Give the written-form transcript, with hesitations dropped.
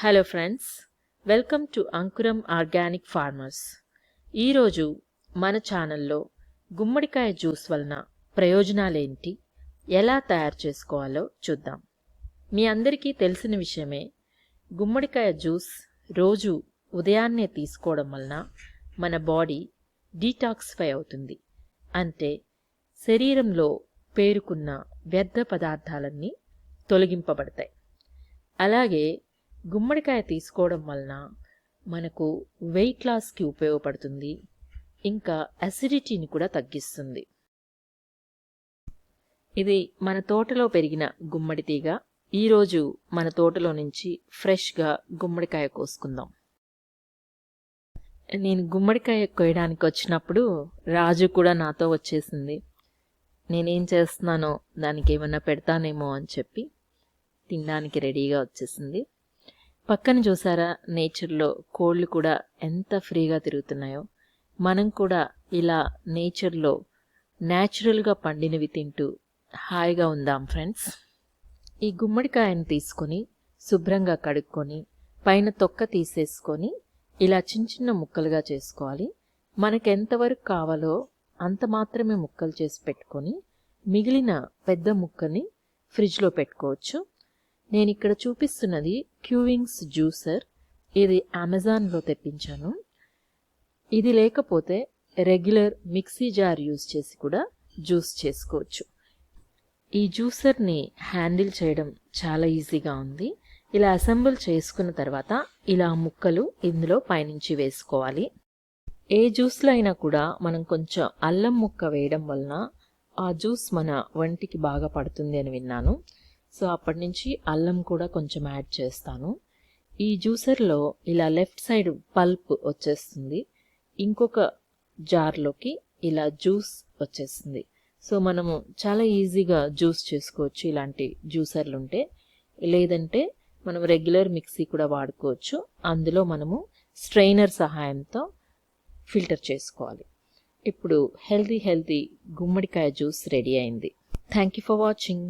Hello friends, welcome to Ankuram organic farmers. ఈరోజు మన ఛానల్లో గుమ్మడికాయ జ్యూస్ వలన ప్రయోజనాలేంటి, ఎలా తయారు చేసుకోవాలో చూద్దాం. మీ అందరికీ తెలిసిన విషయమే, గుమ్మడికాయ జ్యూస్ రోజు ఉదయాన్నే తీసుకోవడం వలన మన బాడీ డీటాక్సిఫై అవుతుంది. అంటే శరీరంలో పేరుకున్న వ్యర్థ పదార్థాలన్నీ తొలగింపబడతాయి. అలాగే గుమ్మడికాయ తీసుకోవడం వలన మనకు వెయిట్ లాస్కి ఉపయోగపడుతుంది, ఇంకా అసిడిటీని కూడా తగ్గిస్తుంది. ఇది మన తోటలో పెరిగిన గుమ్మడి తీగ. ఈరోజు మన తోటలో నుంచి ఫ్రెష్గా గుమ్మడికాయ కోసుకుందాం. నేను గుమ్మడికాయ కోయడానికి వచ్చినప్పుడు రాజు కూడా నాతో వచ్చేసింది. నేనేం చేస్తున్నానో దానికి ఏమన్నా పెడతానేమో అని చెప్పి తినడానికి రెడీగా వచ్చేసింది. పక్కన చూసారా, నేచర్లో కోళ్ళు కూడా ఎంత ఫ్రీగా తిరుగుతున్నాయో. మనం కూడా ఇలా నేచర్లో న్యాచురల్గా పండినవి తింటూ హాయిగా ఉందాం ఫ్రెండ్స్. ఈ గుమ్మడికాయను తీసుకొని శుభ్రంగా కడుక్కొని పైన తొక్క తీసేసుకొని ఇలా చిన్న చిన్న ముక్కలుగా చేసుకోవాలి. మనకు ఎంతవరకు కావాలో అంత మాత్రమే ముక్కలు చేసి పెట్టుకొని మిగిలిన పెద్ద ముక్కని ఫ్రిడ్జ్లో పెట్టుకోవచ్చు. నేను ఇక్కడ చూపిస్తున్నది క్యూవింగ్స్ జ్యూసర్. ఇది అమెజాన్లో తెప్పించాను. ఇది లేకపోతే రెగ్యులర్ మిక్సీ జార్ యూజ్ చేసి కూడా జ్యూస్ చేసుకోవచ్చు. ఈ జ్యూసర్ని హ్యాండిల్ చేయడం చాలా ఈజీగా ఉంది. ఇలా అసెంబుల్ చేసుకున్న తర్వాత ఇలా ముక్కలు ఇందులో పైనుంచి వేసుకోవాలి. ఏ జ్యూస్లో అయినా కూడా మనం కొంచెం అల్లం ముక్క వేయడం వలన ఆ జ్యూస్ మన వంటికి బాగా పడుతుంది అని విన్నాను. సో అప్పటి నుంచి అల్లం కూడా కొంచెం యాడ్ చేస్తాను. ఈ జ్యూసర్లో ఇలా లెఫ్ట్ సైడ్ పల్ప్ వచ్చేస్తుంది, ఇంకొక జార్లోకి ఇలా జ్యూస్ వచ్చేస్తుంది. సో మనము చాలా ఈజీగా జ్యూస్ చేసుకోవచ్చు ఇలాంటి జ్యూసర్లు ఉంటే. లేదంటే మనం రెగ్యులర్ మిక్సీ కూడా వాడుకోవచ్చు. అందులో మనము స్ట్రైనర్ సహాయంతో ఫిల్టర్ చేసుకోవాలి. ఇప్పుడు హెల్తీ గుమ్మడికాయ జ్యూస్ రెడీ అయింది. Thank you for watching.